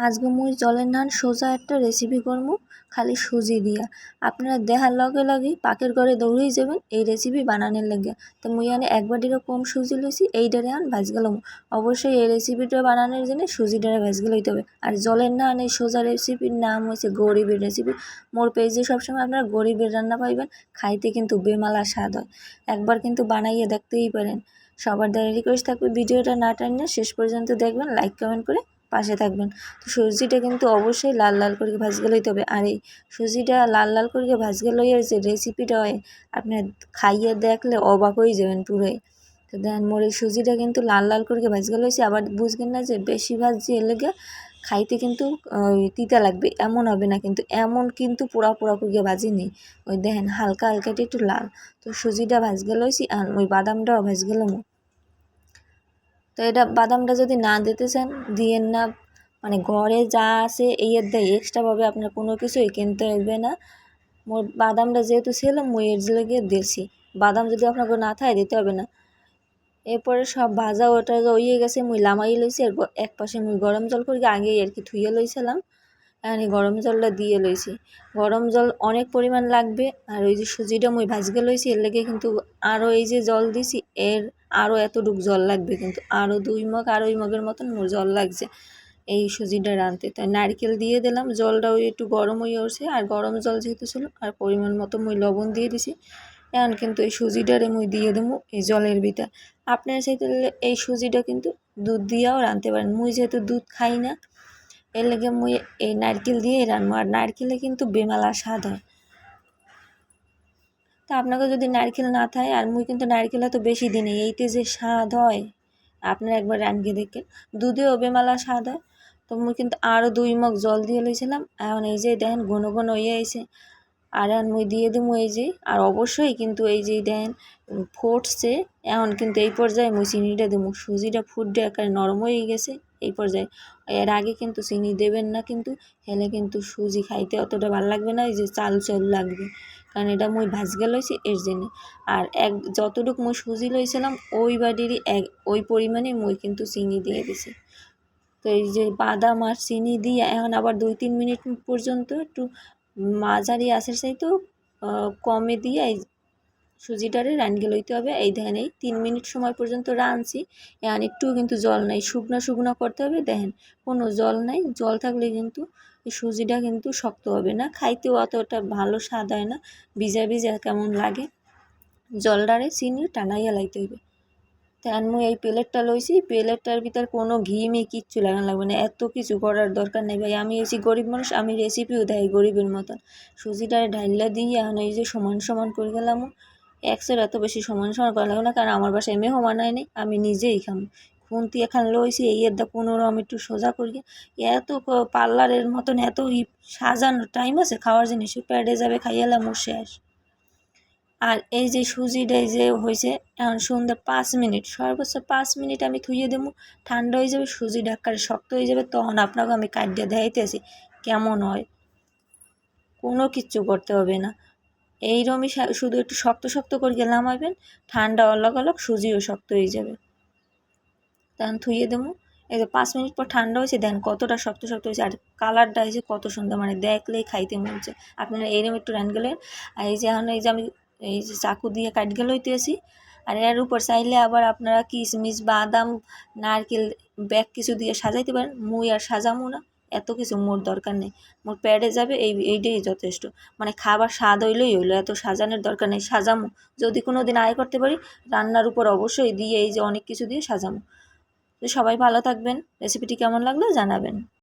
আজকে মুই জলের নান সোজা একটা রেসিপি করমু খালি সুজি দিয়া। আপনারা দেখার লগে লগে পাকের ঘরে দৌড়েই যাবেন এই রেসিপি বানানোর লেগে। তো মুই আনে এক বাটিরও কম সুজি লইছি, এইটারে আন ভাজগে লমু। অবশ্যই এই রেসিপিটা বানানোর জন্য সুজিটারে ভাজগে লইতে হবে। আর জলের নান এই সোজা রেসিপির নাম হচ্ছে গরিবের রেসিপি। মোর পেজে সবসময় আপনারা গরিবের রান্না পাইবেন, খাইতে কিন্তু বেমালা স্বাদ হয়। একবার কিন্তু বানাইয়ে দেখতেই পারেন। সবার দ্বারা রিকোয়েস্ট থাকবে ভিডিওটা না টানিয়ে শেষ পর্যন্ত দেখবেন, লাইক কমেন্ট করে পাশে থাকবেন। তো সুজিটা কিন্তু অবশ্যই লাল লাল করে ভাজগে লইতে হবে। আর এই সুজিটা লাল লাল করে ভাজগে লইয়ার যে রেসিপিটা হয় আপনার খাইয়ে দেখলে অবাক হয়ে যাবেন পুরোই। তো দেন মোর এই সুজিটা কিন্তু লাল লাল করে ভাজগে লইছি। আবার বুঝবেন না যে বেশি ভাজছি এর লেগে খাইতে কিন্তু তিতা লাগবে, এমন হবে না কিন্তু, এমন কিন্তু পোড়া পোড়া করে ভাজিনি। ওই দেখেন হালকা হালকা একটু লাল। তো সুজিটা ভাজগে লইছি আর ওই বাদামটাও ভাজগে লমু। তো এটা বাদামটা যদি না দিতে চান দিয়েন না, মানে ঘরে যা আছে এর দেয় এক্সট্রাভাবে আপনার কোনো কিছুই কিনতে হবে না। মোর বাদামটা যেহেতু ছিল মুই এর লেগে দিয়েছি, বাদাম যদি আপনার না থাকে দিতে হবে না। এরপরে সব ভাজা ওটা হয়ে গেছে, মুই লামাই লইছি। আর এক পাশে মুই গরম জল করে আগে আর কি ধুয়ে লইছিলাম, আমি গরম জলটা দিয়ে লইছি। গরম জল অনেক পরিমাণ লাগবে। আর ওই যে সুজিটা মুই ভাজগে লইছি এর লেগে কিন্তু আরও এই যে জল দিছি এর আরও এতটুক জল লাগবে, কিন্তু আরও 2 মগ আর ওই মগের মতন মোর জল লাগছে এই সুজিটা রাঁধতে। তাই নারকেল দিয়ে দিলাম, জলটা ওই একটু গরম হয়ে উঠছে। আর গরম জল যেহেতু ছিল আর পরিমাণ মতো মুই লবণ দিয়ে দিছি। এখন কিন্তু এই সুজিটারে মুই দিয়ে দেবো এই জলের ভিতর। আপনারা চাইতে এই সুজিটা কিন্তু দুধ দিয়েও রাঁধতে পারেন। মুই যেহেতু দুধ খাই না এর লেগে মুই এই নারকেল দিয়ে রান্না। আর নারকেলে কিন্তু বেমালা স্বাদ হয়। তা আপনাকে যদি নারকেল না থাকে, আর মুই কিন্তু নারকেল এত বেশি দিই নি, এইতে যে স্বাদ হয় আপনারা একবার রান্ধিয়ে দেখেন, দুধেও বেমালা স্বাদ হয়। তো মুই কিন্তু আরও 2 মগ জল দিয়ে লইছিলাম। এখন এই যে দেখেন ঘন ঘন হয়ে আইছে। আর এখন মুই দিয়ে দেবো এই যে, আর অবশ্যই কিন্তু এই যে দেখেন ফুটছে, এখন কিন্তু এই পর্যায়ে মুই চিনিটা দেবো। সুজিটা ফুটে একেবারে নরম হয়ে গেছে এই পর্যায়ে। এর আগে কিন্তু চিনি দেবেন না, কিন্তু হেলে কিন্তু সুজি খাইতে অতটা ভালো লাগবে না, এই যে চাল চাল লাগবে, কারণ এটা মুই ভাজগে লইছি এর জন্য। আর যতটুক মুই সুজি লইছিলাম ওই বাটিরই ওই পরিমাণে মুই কিন্তু চিনি দিয়ে দিছি। তো এই যে বাদাম আর চিনি দিয়ে এখন আবার 2-3 মিনিট পর্যন্ত একটু মাঝারি আঁচের চাইতেও কমে দিয়ে এই সুজিটারে রান্ধিয়ে লইতে হবে। এই দেখেন এই 3 মিনিট সময় পর্যন্ত রাঁধছি, এখন একটুও কিন্তু জল নাই, শুকনো শুকনো করতে হবে। দেখেন কোনো জল নাই, জল থাকলে কিন্তু এই সুজিটা কিন্তু শক্ত হবে না, খাইতেও অতটা ভালো স্বাদ হয় না, ভিজা ভিজা কেমন লাগে। জলটারে চিনি টানাইয়া লাইতে হইবে। তাই মুই এই প্লেটটা লইছি, প্লেটটার ভিতর কোনো ঘি মি কিচ্ছু লাগানো লাগবে না, এত কিছু করার দরকার নেই ভাই। আমি হচ্ছি গরিব মানুষ, আমি রেসিপিও দেয় গরিবের মতন। সুজিটারে ঢাইলা দিয়ে এখন এই যে সমান সমান করে গেলাম। একসের এত বেশি সমান সমান করা লাগবে না, কারণ আমার বাসায় মেহমান হয় নাই, আমি নিজেই খাম। খুন্তি এখন লইছি এই এর দা 15 আমি একটু সোজা করি। এত পার্লারের মতন এত সাজানোর টাইম আছে? খাওয়ার জিনিস প্যাডে যাবে খাইয়ালাম ও শেষ। আর এই যে সুজিটা এই যে হয়েছে, এখন সুন্দর 5 মিনিট, সর্বোচ্চ 5 মিনিট আমি থুইয়ে দেবো। ঠান্ডা হয়ে যাবে, সুজি ডাক্কারে শক্ত হয়ে যাবে, তখন আপনাকে আমি কাটিয়ে দেখাইতেছি কেমন হয়। কোনো কিচ্ছু করতে হবে না, এইরকমই শুধু একটু শক্ত শক্ত করে নামাবেন, ঠান্ডা অলগ অলগ সুজিও শক্ত হয়ে যাবে। তখন থুইয়ে দেবো। এই যে 5 মিনিট পর ঠান্ডা হয়েছে, দেন কতটা শক্ত শক্ত হয়েছে, আর কালারটা হয়েছে কত সুন্দর, মানে দেখলেই খাইতে মন হচ্ছে। আপনারা এইরকম একটু রান গেলেন। আর এই যে এখন এই যে আমি এই যে চাকু দিয়ে কাট গেল হইতেছি। আর এর উপর চাইলে আবার আপনারা কিশমিশ বাদাম নারকেল ব্যাগ কিছু দিয়ে সাজাইতে পারেন। মুই আর সাজামো না, এত কিছু মোর দরকার নেই, মোর প্যাডে যাবে এইটাই যথেষ্ট। মানে খাবার স্বাদ হইলেই হইলো, এত সাজানোর দরকার নেই। সাজামো যদি কোনো দিন আয় করতে পারি, রান্নার উপর অবশ্যই দিয়ে এই যে অনেক কিছু দিয়ে সাজামো। তো সবাই ভালো থাকবেন, রেসিপিটি কেমন লাগলো জানাবেন।